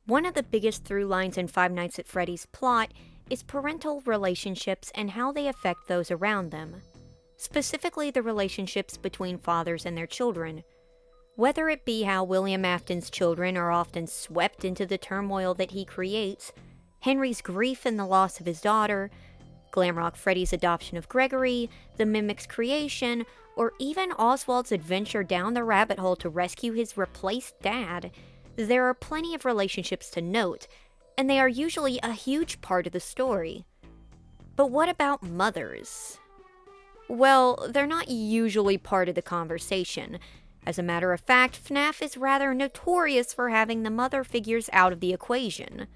One of the biggest through lines in Five Nights at Freddy's plot is parental relationships and how they affect those around them. Specifically, the relationships between fathers and their children. Whether it be how William Afton's children are often swept into the turmoil that he creates, Henry's grief in the loss of his daughter, Glamrock Freddy's adoption of Gregory, the Mimic's creation, or even Oswald's adventure down the rabbit hole to rescue his replaced dad, there are plenty of relationships to note, and they are usually a huge part of the story. But what about mothers? Well, they're not usually part of the conversation. As a matter of fact, FNAF is rather notorious for having the mother figures out of the equation.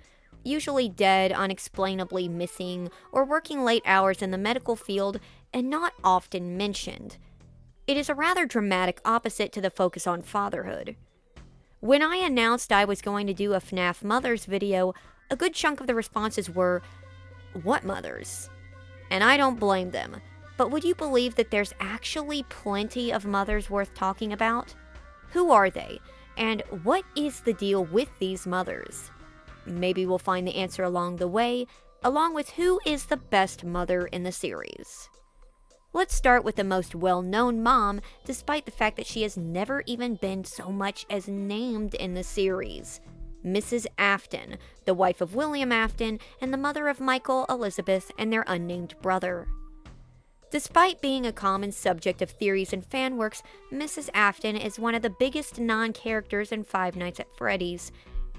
Usually dead, unexplainably missing, or working late hours in the medical field, and not often mentioned. It is a rather dramatic opposite to the focus on fatherhood. When I announced I was going to do a FNAF Mothers video, a good chunk of the responses were, "What mothers?" And I don't blame them. But would you believe that there's actually plenty of mothers worth talking about? Who are they? And what is the deal with these mothers? Maybe we'll find the answer along the way, along with who is the best mother in the series. Let's start with the most well-known mom, despite the fact that she has never even been so much as named in the series. Mrs. Afton, the wife of William Afton and the mother of Michael, Elizabeth, and their unnamed brother. Despite being a common subject of theories and fanworks, Mrs. Afton is one of the biggest non-characters in Five Nights at Freddy's,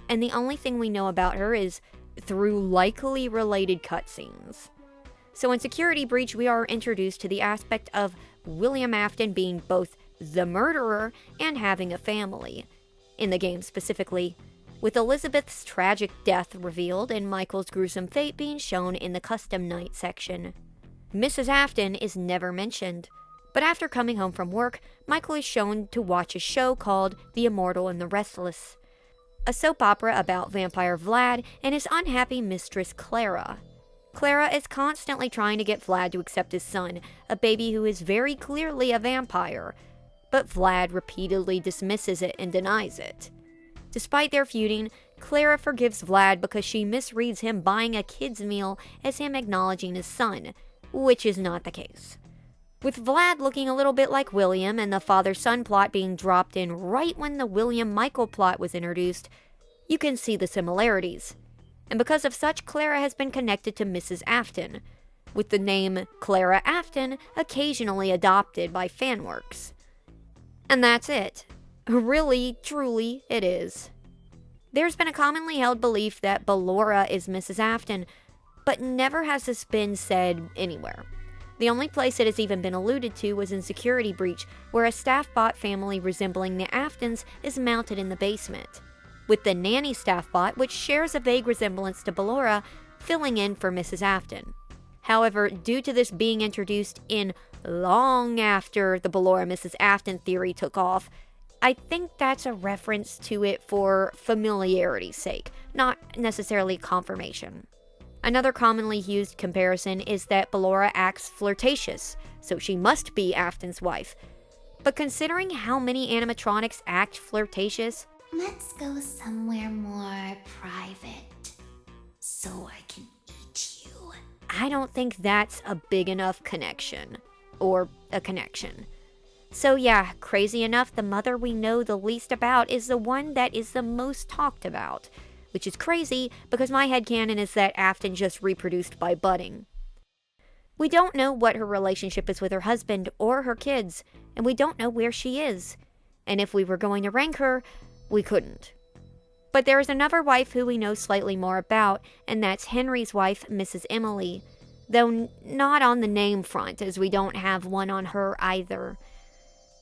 and the only thing we know about her is through likely related cutscenes. So in Security Breach, we are introduced to the aspect of William Afton being both the murderer and having a family. In the game specifically, with Elizabeth's tragic death revealed and Michael's gruesome fate being shown in the custom night section. Mrs. Afton is never mentioned, but after coming home from work, Michael is shown to watch a show called The Immortal and the Restless, a soap opera about vampire Vlad and his unhappy mistress Clara. Clara is constantly trying to get Vlad to accept his son, a baby who is very clearly a vampire, but Vlad repeatedly dismisses it and denies it. Despite their feuding, Clara forgives Vlad because she misreads him buying a kid's meal as him acknowledging his son, which is not the case. With Vlad looking a little bit like William and the father-son plot being dropped in right when the William-Michael plot was introduced, you can see the similarities. And because of such, Clara has been connected to Mrs. Afton, with the name Clara Afton occasionally adopted by fanworks. And that's it. Really, truly, it is. There's been a commonly held belief that Ballora is Mrs. Afton, but never has this been said anywhere. The only place it has even been alluded to was in Security Breach, where a staff bot family resembling the Aftons is mounted in the basement, with the nanny staff bot, which shares a vague resemblance to Ballora, filling in for Mrs. Afton. However, due to this being introduced in long after the Ballora Mrs. Afton theory took off, I think that's a reference to it for familiarity's sake, not necessarily confirmation. Another commonly used comparison is that Ballora acts flirtatious, so she must be Afton's wife. But considering how many animatronics act flirtatious, let's go somewhere more private, so I can eat you. I don't think that's a big enough connection. Or a connection. So yeah, crazy enough, the mother we know the least about is the one that is the most talked about. Which is crazy, because my headcanon is that Afton just reproduced by budding. We don't know what her relationship is with her husband or her kids, and we don't know where she is. And if we were going to rank her, we couldn't. But there is another wife who we know slightly more about, and that's Henry's wife, Mrs. Emily. Though not on the name front, as we don't have one on her either.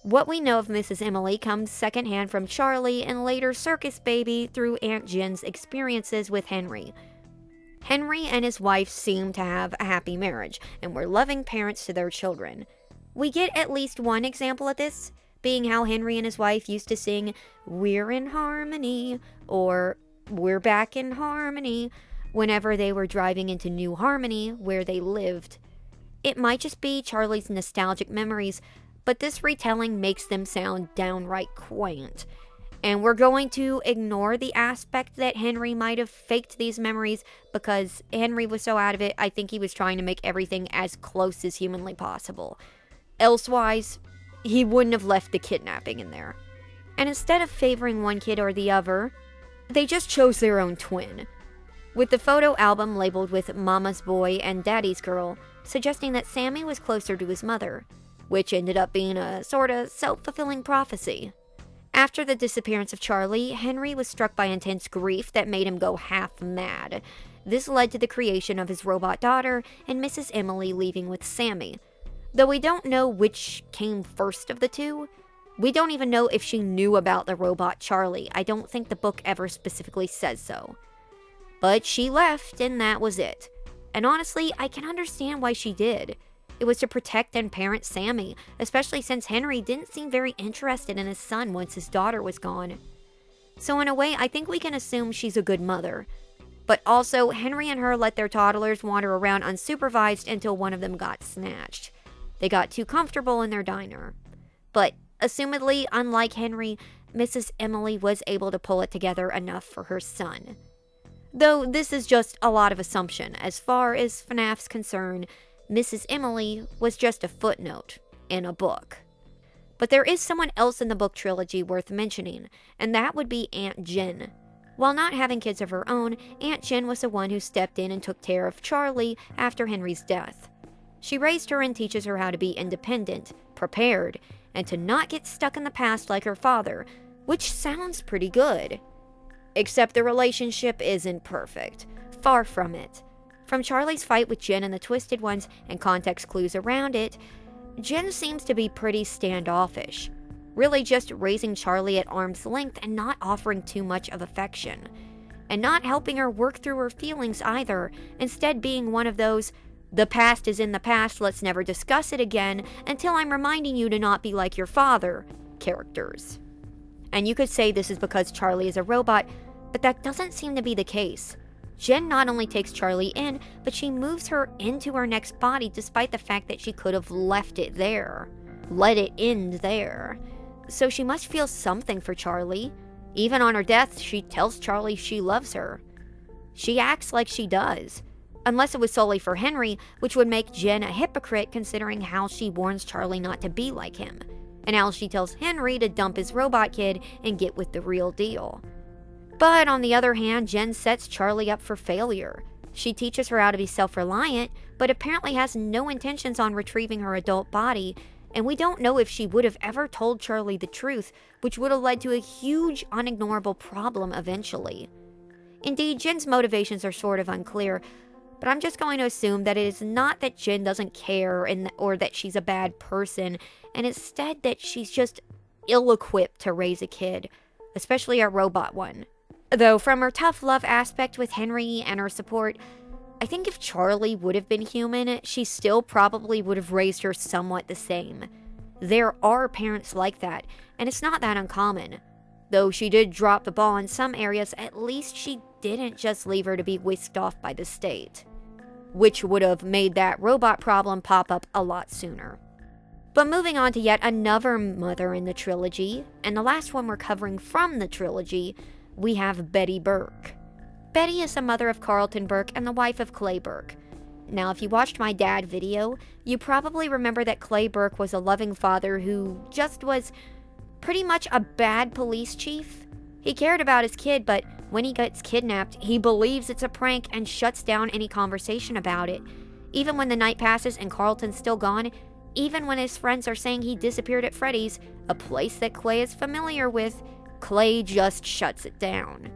What we know of Mrs. Emily comes secondhand from Charlie and later Circus Baby through Aunt Jen's experiences with Henry. Henry and his wife seem to have a happy marriage, and were loving parents to their children. We get at least one example of this, being how Henry and his wife used to sing, "We're in harmony," or "We're back in harmony," whenever they were driving into New Harmony, where they lived. It might just be Charlie's nostalgic memories, but this retelling makes them sound downright quaint. And we're going to ignore the aspect that Henry might have faked these memories because Henry was so out of it, I think he was trying to make everything as close as humanly possible. Elsewise, he wouldn't have left the kidnapping in there. And instead of favoring one kid or the other, they just chose their own twin, with the photo album labeled with Mama's Boy and Daddy's Girl, suggesting that Sammy was closer to his mother, which ended up being a sort of self-fulfilling prophecy. After the disappearance of Charlie, Henry was struck by intense grief that made him go half mad. This led to the creation of his robot daughter and Mrs. Emily leaving with Sammy. Though we don't know which came first of the two, we don't even know if she knew about the robot Charlie. I don't think the book ever specifically says so. But she left, and that was it. And honestly, I can understand why she did. It was to protect and parent Sammy, especially since Henry didn't seem very interested in his son once his daughter was gone. So in a way, I think we can assume she's a good mother. But also, Henry and her let their toddlers wander around unsupervised until one of them got snatched. They got too comfortable in their diner. But assumedly, unlike Henry, Mrs. Emily was able to pull it together enough for her son. Though this is just a lot of assumption. As far as FNAF's concerned, Mrs. Emily was just a footnote in a book. But there is someone else in the book trilogy worth mentioning, and that would be Aunt Jen. While not having kids of her own, Aunt Jen was the one who stepped in and took care of Charlie after Henry's death. She raised her and teaches her how to be independent, prepared, and to not get stuck in the past like her father, which sounds pretty good. Except the relationship isn't perfect. Far from it. From Charlie's fight with Jen and the Twisted Ones and context clues around it, Jen seems to be pretty standoffish. Really just raising Charlie at arm's length and not offering too much of affection. And not helping her work through her feelings either, instead being one of those, the past is in the past, let's never discuss it again until I'm reminding you to not be like your father characters. And you could say this is because Charlie is a robot, but that doesn't seem to be the case. Jen not only takes Charlie in, but she moves her into her next body despite the fact that she could have left it there. Let it end there. So she must feel something for Charlie. Even on her death, she tells Charlie she loves her. She acts like she does. Unless it was solely for Henry, which would make Jen a hypocrite considering how she warns Charlie not to be like him, and how she tells Henry to dump his robot kid and get with the real deal. But on the other hand, Jen sets Charlie up for failure. She teaches her how to be self-reliant, but apparently has no intentions on retrieving her adult body, and we don't know if she would have ever told Charlie the truth, which would have led to a huge, unignorable problem eventually. Indeed, Jen's motivations are sort of unclear, but I'm just going to assume that it is not that Jen doesn't care or that she's a bad person, and instead that she's just ill-equipped to raise a kid, especially a robot one. Though from her tough love aspect with Henry and her support, I think if Charlie would have been human, she still probably would have raised her somewhat the same. There are parents like that, and it's not that uncommon. Though she did drop the ball in some areas, at least she didn't just leave her to be whisked off by the state, which would have made that robot problem pop up a lot sooner. But moving on to yet another mother in the trilogy, and the last one we're covering from the trilogy, we have Betty Burke. Betty is the mother of Carlton Burke and the wife of Clay Burke. Now, if you watched my dad video, you probably remember that Clay Burke was a loving father who just was pretty much a bad police chief. He cared about his kid, but when he gets kidnapped, he believes it's a prank and shuts down any conversation about it. Even when the night passes and Carlton's still gone, even when his friends are saying he disappeared at Freddy's, a place that Clay is familiar with, Clay just shuts it down.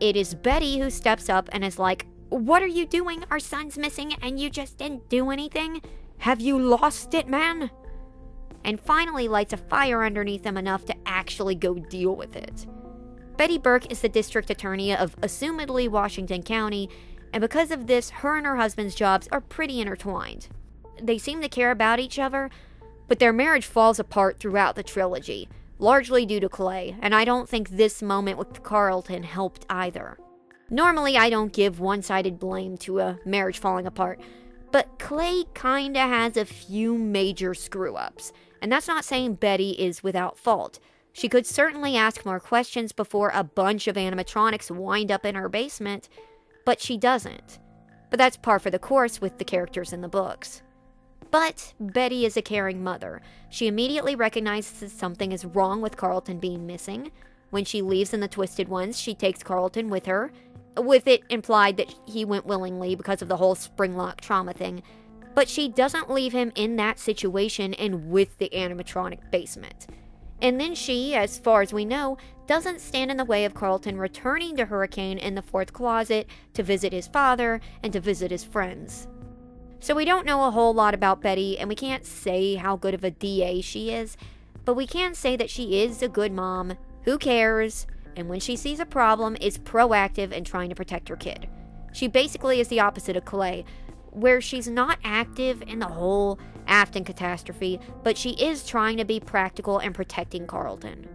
It is Betty who steps up and is like, "What are you doing? Our son's missing and you just didn't do anything? Have you lost it, man?" And finally lights a fire underneath him enough to actually go deal with it. Betty Burke is the district attorney of assumedly Washington County, and because of this, her and her husband's jobs are pretty intertwined. They seem to care about each other, but their marriage falls apart throughout the trilogy, largely due to Clay, and I don't think this moment with Carlton helped either. Normally, I don't give one-sided blame to a marriage falling apart, but Clay kinda has a few major screw-ups, and that's not saying Betty is without fault. She could certainly ask more questions before a bunch of animatronics wind up in her basement, but she doesn't. But that's par for the course with the characters in the books. But Betty is a caring mother. She immediately recognizes that something is wrong with Carlton being missing. When she leaves in the Twisted Ones, she takes Carlton with her, with it implied that he went willingly because of the whole Springlock trauma thing. But she doesn't leave him in that situation and with the animatronic basement. And then she, as far as we know, doesn't stand in the way of Carlton returning to Hurricane in the fourth closet to visit his father and to visit his friends. So we don't know a whole lot about Betty, and we can't say how good of a DA she is, but we can say that she is a good mom who cares, and when she sees a problem, is proactive in trying to protect her kid. She basically is the opposite of Clay, where she's not active in the whole Afton catastrophe, but she is trying to be practical and protecting Carlton.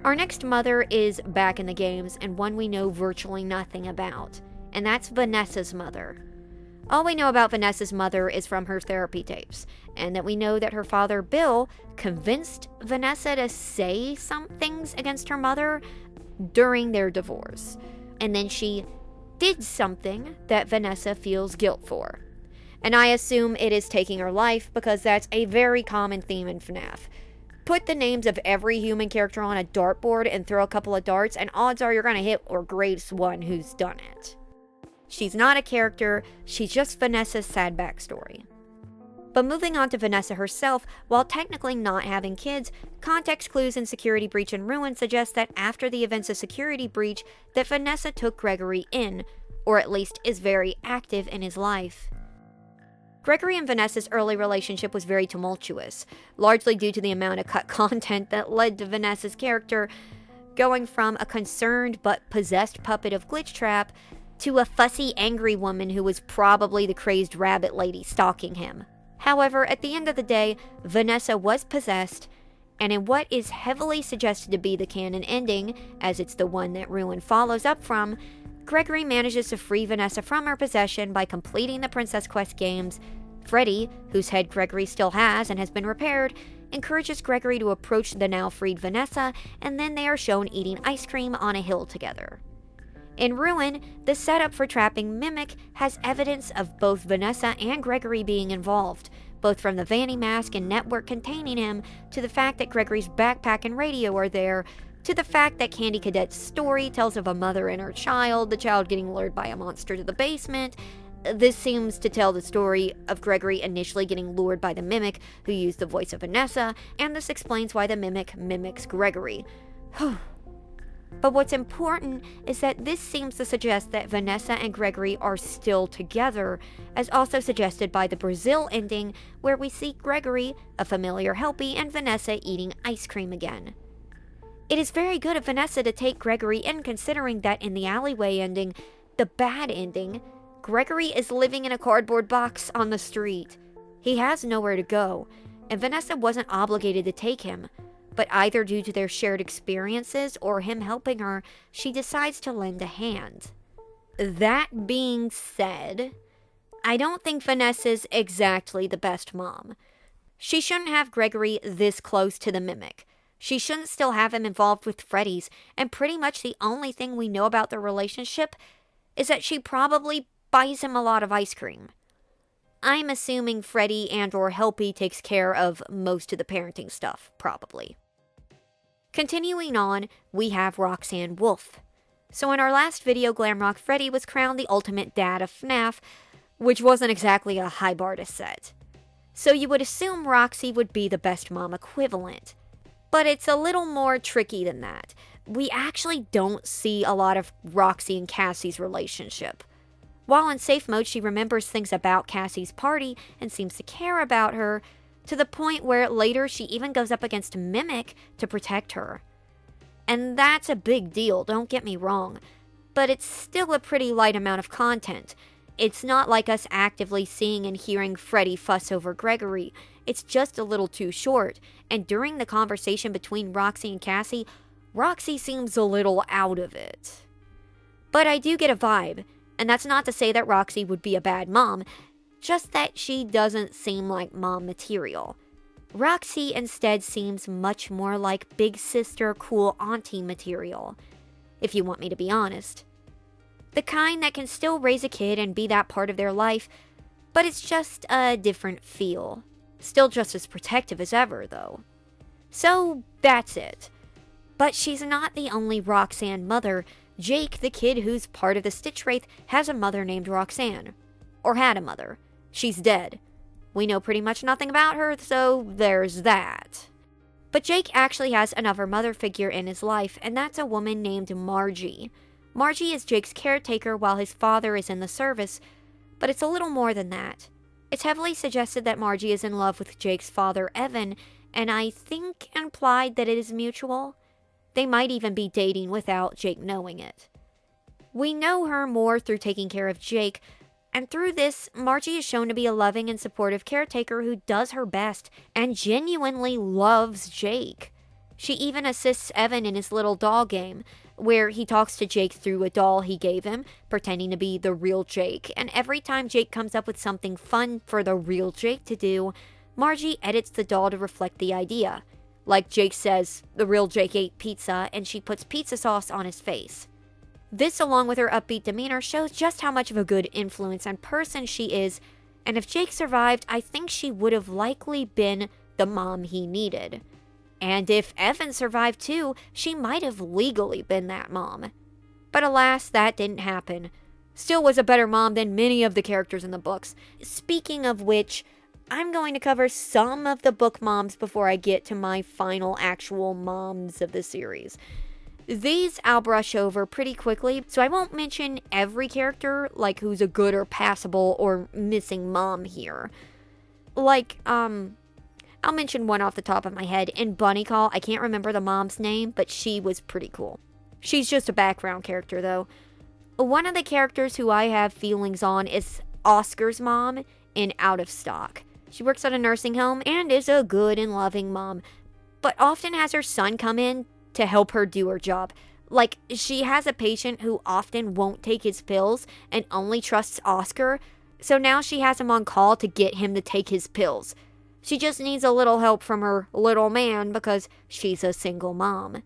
Our next mother is back in the games, and one we know virtually nothing about, and that's Vanessa's mother. All we know about Vanessa's mother is from her therapy tapes, and that we know that her father, Bill, convinced Vanessa to say some things against her mother during their divorce. And then she did something that Vanessa feels guilt for. And I assume it is taking her life because that's a very common theme in FNAF. Put the names of every human character on a dartboard and throw a couple of darts, and odds are you're going to hit or grace one who's done it. She's not a character, she's just Vanessa's sad backstory. But moving on to Vanessa herself, while technically not having kids, context clues in Security Breach and Ruin suggest that after the events of Security Breach, that Vanessa took Gregory in, or at least is very active in his life. Gregory and Vanessa's early relationship was very tumultuous, largely due to the amount of cut content that led to Vanessa's character going from a concerned but possessed puppet of Glitchtrap to a fussy, angry woman who was probably the crazed rabbit lady stalking him. However, at the end of the day, Vanessa was possessed, and in what is heavily suggested to be the canon ending, as it's the one that Ruin follows up from, Gregory manages to free Vanessa from her possession by completing the Princess Quest games. Freddy, whose head Gregory still has and has been repaired, encourages Gregory to approach the now freed Vanessa, and then they are shown eating ice cream on a hill together. In Ruin, the setup for trapping Mimic has evidence of both Vanessa and Gregory being involved, both from the Vanny mask and network containing him, to the fact that Gregory's backpack and radio are there, to the fact that Candy Cadet's story tells of a mother and her child, the child getting lured by a monster to the basement. This seems to tell the story of Gregory initially getting lured by the Mimic, who used the voice of Vanessa, and this explains why the Mimic mimics Gregory. But what's important is that this seems to suggest that Vanessa and Gregory are still together, as also suggested by the Brazil ending, where we see Gregory, a familiar Helpy, and Vanessa eating ice cream again. It is very good of Vanessa to take Gregory in, considering that in the alleyway ending, the bad ending, Gregory is living in a cardboard box on the street. He has nowhere to go, and Vanessa wasn't obligated to take him. But either due to their shared experiences or him helping her, she decides to lend a hand. That being said, I don't think Vanessa's exactly the best mom. She shouldn't have Gregory this close to the Mimic. She shouldn't still have him involved with Freddy's, and pretty much the only thing we know about their relationship is that she probably buys him a lot of ice cream. I'm assuming Freddy and or Helpy takes care of most of the parenting stuff, probably. Continuing on, we have Roxanne Wolf. So in our last video, Glamrock Freddy was crowned the ultimate dad of FNAF, which wasn't exactly a high bar to set. So you would assume Roxy would be the best mom equivalent. But it's a little more tricky than that. We actually don't see a lot of Roxy and Cassie's relationship. While in safe mode, she remembers things about Cassie's party and seems to care about her, to the point where later she even goes up against Mimic to protect her. And that's a big deal, don't get me wrong, but it's still a pretty light amount of content. It's not like us actively seeing and hearing Freddy fuss over Gregory. It's just a little too short, and during the conversation between Roxy and Cassie, Roxy seems a little out of it. But I do get a vibe, and that's not to say that Roxy would be a bad mom, just that she doesn't seem like mom material. Roxy instead seems much more like big sister, cool auntie material, if you want me to be honest. The kind that can still raise a kid and be that part of their life, but it's just a different feel. Still just as protective as ever, though. So, that's it. But she's not the only Roxanne mother. Jake, the kid who's part of the Stitch Wraith, has a mother named Roxanne. Or had a mother. She's dead. We know pretty much nothing about her, so there's that. But Jake actually has another mother figure in his life, and that's a woman named Margie. Margie is Jake's caretaker while his father is in the service, but it's a little more than that. It's heavily suggested that Margie is in love with Jake's father, Evan, and I think implied that it is mutual. They might even be dating without Jake knowing it. We know her more through taking care of Jake, and through this, Margie is shown to be a loving and supportive caretaker who does her best and genuinely loves Jake. She even assists Evan in his little doll game, where he talks to Jake through a doll he gave him, pretending to be the real Jake, and every time Jake comes up with something fun for the real Jake to do, Margie edits the doll to reflect the idea. Like Jake says, the real Jake ate pizza, and she puts pizza sauce on his face. This, along with her upbeat demeanor, shows just how much of a good influence and person she is, and if Jake survived, I think she would have likely been the mom he needed. And if Evan survived too, she might have legally been that mom. But alas, that didn't happen. Still was a better mom than many of the characters in the books. Speaking of which, I'm going to cover some of the book moms before I get to my final actual moms of the series. These I'll brush over pretty quickly, so I won't mention every character, like who's a good or passable or missing mom here. Like, I'll mention one off the top of my head. In Bunny Call, I can't remember the mom's name, but she was pretty cool. She's just a background character, though. One of the characters who I have feelings on is Oscar's mom in Out of Stock. She works at a nursing home and is a good and loving mom, but often has her son come in to help her do her job. Like, she has a patient who often won't take his pills and only trusts Oscar, so now she has him on call to get him to take his pills. She just needs a little help from her little man because she's a single mom.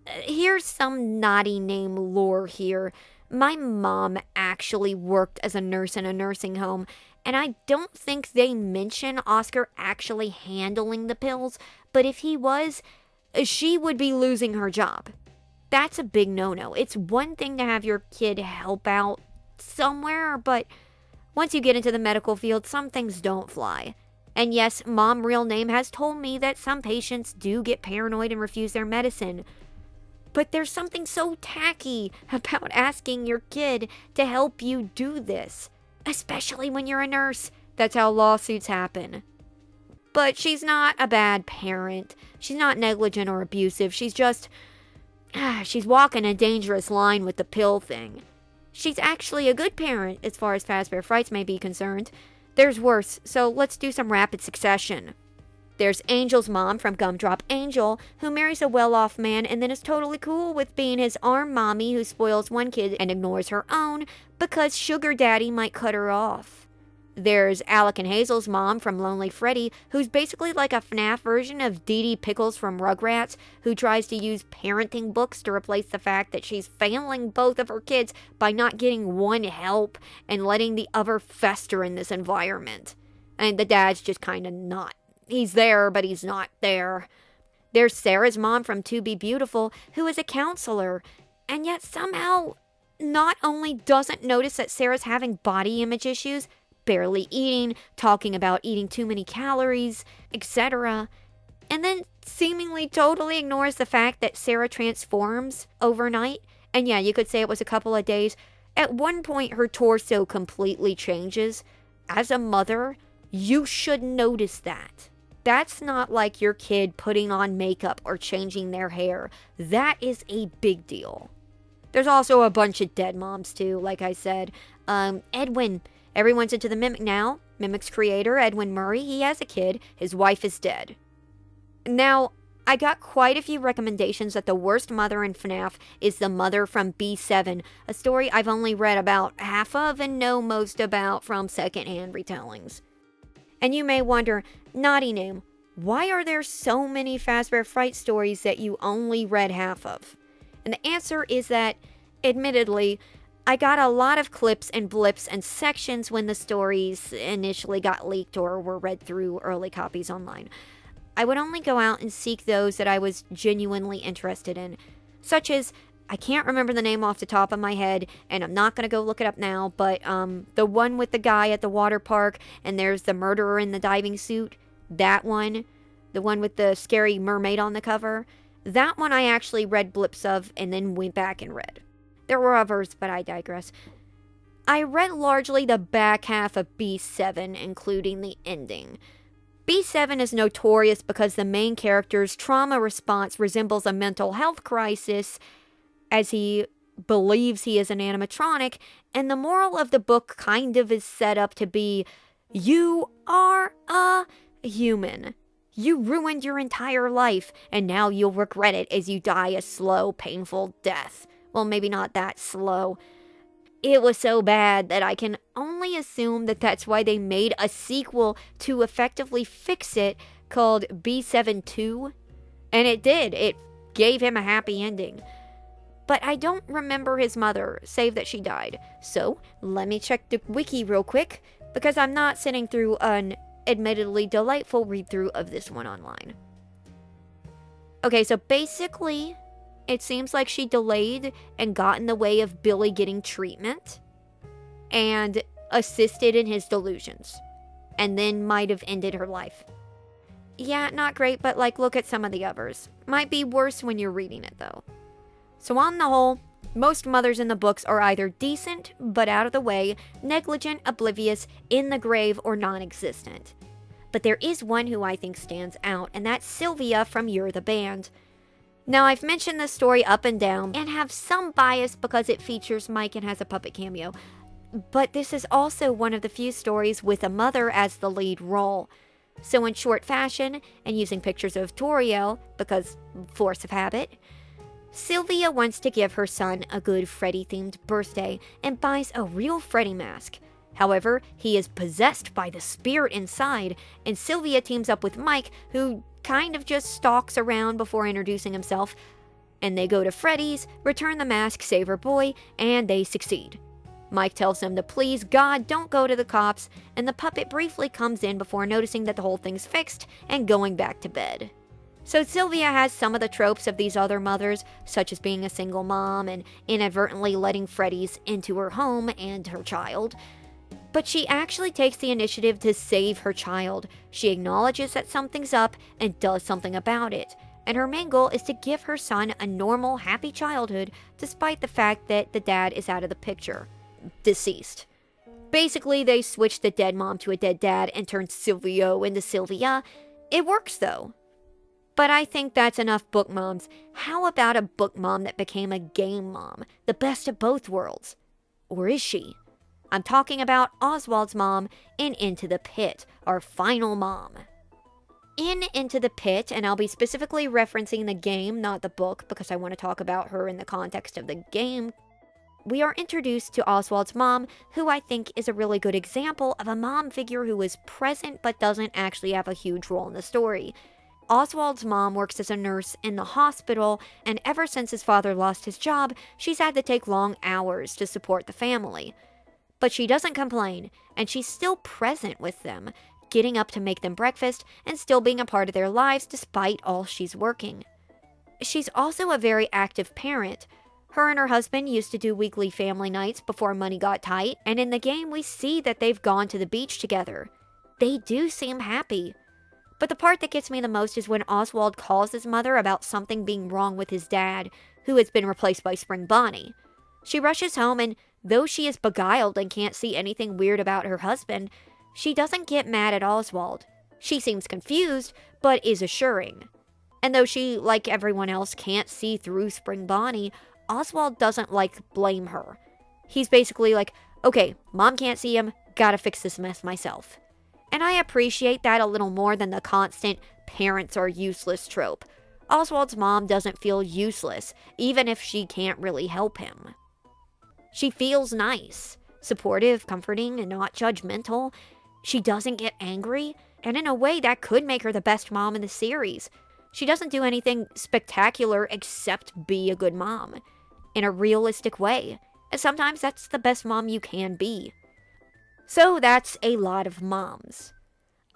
Here's some naughty name lore here. My mom actually worked as a nurse in a nursing home, and I don't think they mention Oscar actually handling the pills, but if he was, she would be losing her job. That's a big no-no. It's one thing to have your kid help out somewhere, but once you get into the medical field, some things don't fly. And yes, Mom Real Name has told me that some patients do get paranoid and refuse their medicine. But there's something so tacky about asking your kid to help you do this, especially when you're a nurse. That's how lawsuits happen. But she's not a bad parent. She's not negligent or abusive. She's just, she's walking a dangerous line with the pill thing. She's actually a good parent as far as Fazbear Frights may be concerned. There's worse, so let's do some rapid succession. There's Angel's mom from Gumdrop Angel, who marries a well-off man and then is totally cool with being his arm mommy who spoils one kid and ignores her own because sugar daddy might cut her off. There's Alec and Hazel's mom from Lonely Freddy, who's basically like a FNAF version of Dee Dee Pickles from Rugrats, who tries to use parenting books to replace the fact that she's failing both of her kids by not getting one help and letting the other fester in this environment. And the dad's just kind of not. He's there, but he's not there. There's Sarah's mom from To Be Beautiful, who is a counselor, and yet somehow not only doesn't notice that Sarah's having body image issues, barely eating, talking about eating too many calories, etc., and then seemingly totally ignores the fact that Sarah transforms overnight. And yeah, you could say it was a couple of days. At one point, her torso completely changes. As a mother, you should notice that. That's not like your kid putting on makeup or changing their hair. That is a big deal. There's also a bunch of dead moms too, like I said. Edwin. Everyone's into the Mimic now. Mimic's creator, Edwin Murray, he has a kid. His wife is dead. Now, I got quite a few recommendations that the worst mother in FNAF is the mother from B7, a story I've only read about half of and know most about from secondhand retellings. And you may wonder, naughty name, why are there so many Fazbear Fright stories that you only read half of? And the answer is that, admittedly, I got a lot of clips and blips and sections when the stories initially got leaked or were read through early copies online. I would only go out and seek those that I was genuinely interested in, such as, I can't remember the name off the top of my head, and I'm not going to go look it up now, but the one with the guy at the water park, and there's the murderer in the diving suit, that one, the one with the scary mermaid on the cover, that one I actually read blips of and then went back and read. There were others, but I digress. I read largely the back half of B7, including the ending. B7 is notorious because the main character's trauma response resembles a mental health crisis, as he believes he is an animatronic, and the moral of the book kind of is set up to be, you are a human. You ruined your entire life, and now you'll regret it as you die a slow, painful death. Well, maybe not that slow. It was so bad that I can only assume that that's why they made a sequel to effectively fix it called B7-2. And it did. It gave him a happy ending. But I don't remember his mother, save that she died. So, let me check the wiki real quick, because I'm not sitting through an admittedly delightful read-through of this one online. Okay, so basically, it seems like she delayed and got in the way of Billy getting treatment, and assisted in his delusions, and then might have ended her life. Yeah, not great, but look at some of the others. Might be worse when you're reading it, though. So on the whole, most mothers in the books are either decent, but out of the way, negligent, oblivious, in the grave, or non-existent. But there is one who I think stands out, and that's Sylvia from You're the Band. Now, I've mentioned this story up and down, and have some bias because it features Mike and has a puppet cameo. But this is also one of the few stories with a mother as the lead role. So in short fashion, and using pictures of Toriel, because force of habit, Sylvia wants to give her son a good Freddy-themed birthday and buys a real Freddy mask. However, he is possessed by the spirit inside, and Sylvia teams up with Mike, who kind of just stalks around before introducing himself, and they go to Freddy's, return the mask, save her boy, and they succeed. Mike tells them to please God don't go to the cops, and the puppet briefly comes in before noticing that the whole thing's fixed and going back to bed. So Sylvia has some of the tropes of these other mothers, such as being a single mom and inadvertently letting Freddy's into her home and her child. But she actually takes the initiative to save her child. She acknowledges that something's up and does something about it. And her main goal is to give her son a normal, happy childhood, despite the fact that the dad is out of the picture. Deceased. Basically, they switched the dead mom to a dead dad and turned Silvio into Sylvia. It works, though. But I think that's enough book moms. How about a book mom that became a game mom? The best of both worlds. Or is she? I'm talking about Oswald's mom in Into the Pit, our final mom. In Into the Pit, and I'll be specifically referencing the game, not the book, because I want to talk about her in the context of the game, we are introduced to Oswald's mom, who I think is a really good example of a mom figure who is present but doesn't actually have a huge role in the story. Oswald's mom works as a nurse in the hospital, and ever since his father lost his job, she's had to take long hours to support the family. But she doesn't complain, and she's still present with them, getting up to make them breakfast and still being a part of their lives despite all she's working. She's also a very active parent. Her and her husband used to do weekly family nights before money got tight, and in the game we see that they've gone to the beach together. They do seem happy. But the part that gets me the most is when Oswald calls his mother about something being wrong with his dad, who has been replaced by Spring Bonnie. She rushes home, and though she is beguiled and can't see anything weird about her husband, she doesn't get mad at Oswald. She seems confused, but is assuring. And though she, like everyone else, can't see through Spring Bonnie, Oswald doesn't, blame her. He's basically like, okay, mom can't see him, gotta fix this mess myself. And I appreciate that a little more than the constant parents are useless trope. Oswald's mom doesn't feel useless, even if she can't really help him. She feels nice, supportive, comforting, and not judgmental. She doesn't get angry, and in a way that could make her the best mom in the series. She doesn't do anything spectacular except be a good mom, in a realistic way, and sometimes that's the best mom you can be. So that's a lot of moms.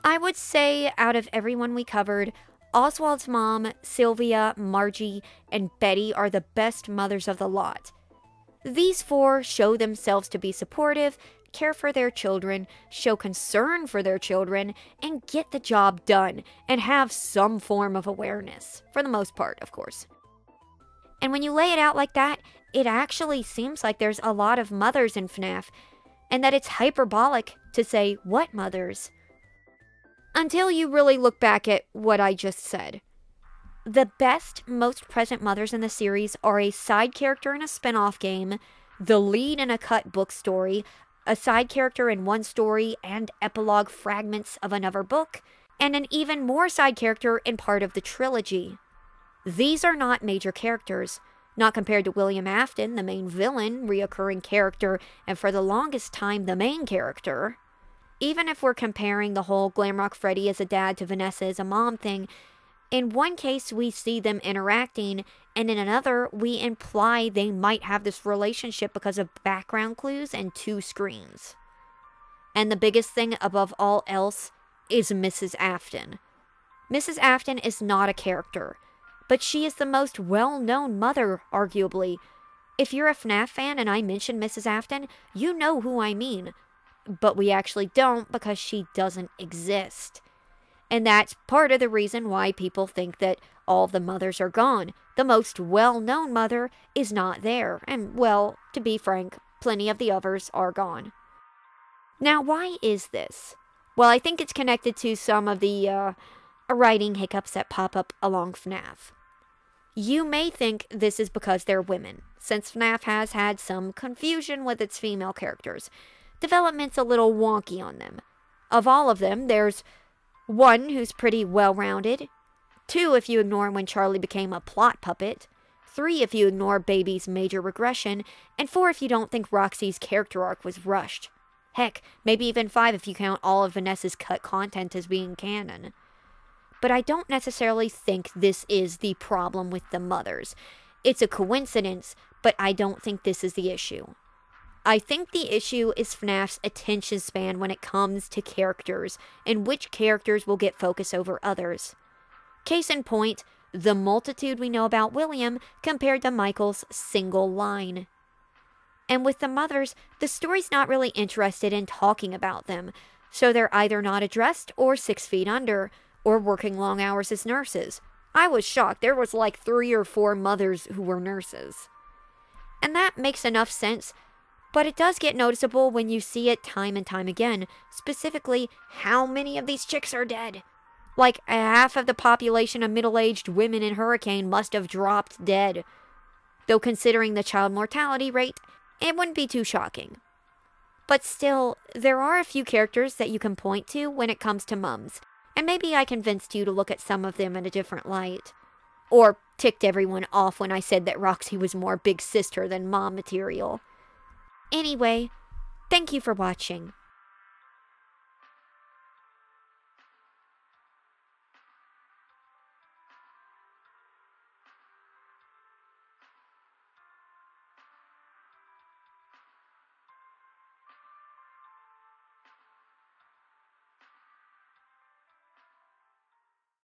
I would say out of everyone we covered, Oswald's mom, Sylvia, Margie, and Betty are the best mothers of the lot. These four show themselves to be supportive, care for their children, show concern for their children, and get the job done, and have some form of awareness. For the most part, of course. And when you lay it out like that, it actually seems like there's a lot of mothers in FNAF, and that it's hyperbolic to say, what mothers? Until you really look back at what I just said. The best, most present mothers in the series are a side character in a spin-off game, the lead in a cut book story, a side character in one story and epilogue fragments of another book, and an even more side character in part of the trilogy. These are not major characters, not compared to William Afton, the main villain, reoccurring character, and for the longest time the main character. Even if we're comparing the whole Glamrock Freddy as a dad to Vanessa as a mom thing, in one case we see them interacting, and in another we imply they might have this relationship because of background clues and 2 screens. And the biggest thing above all else is Mrs. Afton. Mrs. Afton is not a character, but she is the most well-known mother, arguably. If you're a FNAF fan and I mention Mrs. Afton, you know who I mean. But we actually don't because she doesn't exist. And that's part of the reason why people think that all the mothers are gone. The most well-known mother is not there. And, well, to be frank, plenty of the others are gone. Now, why is this? Well, I think it's connected to some of the writing hiccups that pop up along FNAF. You may think this is because they're women, since FNAF has had some confusion with its female characters. Development's a little wonky on them. Of all of them, there's 1 who's pretty well-rounded, 2 if you ignore when Charlie became a plot puppet, 3 if you ignore Baby's major regression, and 4 if you don't think Roxy's character arc was rushed. Heck, maybe even 5 if you count all of Vanessa's cut content as being canon. But I don't necessarily think this is the problem with the mothers. It's a coincidence, but I don't think this is the issue. I think the issue is FNAF's attention span when it comes to characters, and which characters will get focus over others. Case in point, the multitude we know about William compared to Michael's single line. And with the mothers, the story's not really interested in talking about them, so they're either not addressed or 6 feet under, or working long hours as nurses. I was shocked. There was like 3 or 4 mothers who were nurses. And that makes enough sense, but it does get noticeable when you see it time and time again, specifically how many of these chicks are dead. Like half of the population of middle-aged women in Hurricane must have dropped dead. Though considering the child mortality rate, it wouldn't be too shocking. But still, there are a few characters that you can point to when it comes to mums, and maybe I convinced you to look at some of them in a different light. Or ticked everyone off when I said that Roxy was more big sister than mom material. Anyway, thank you for watching.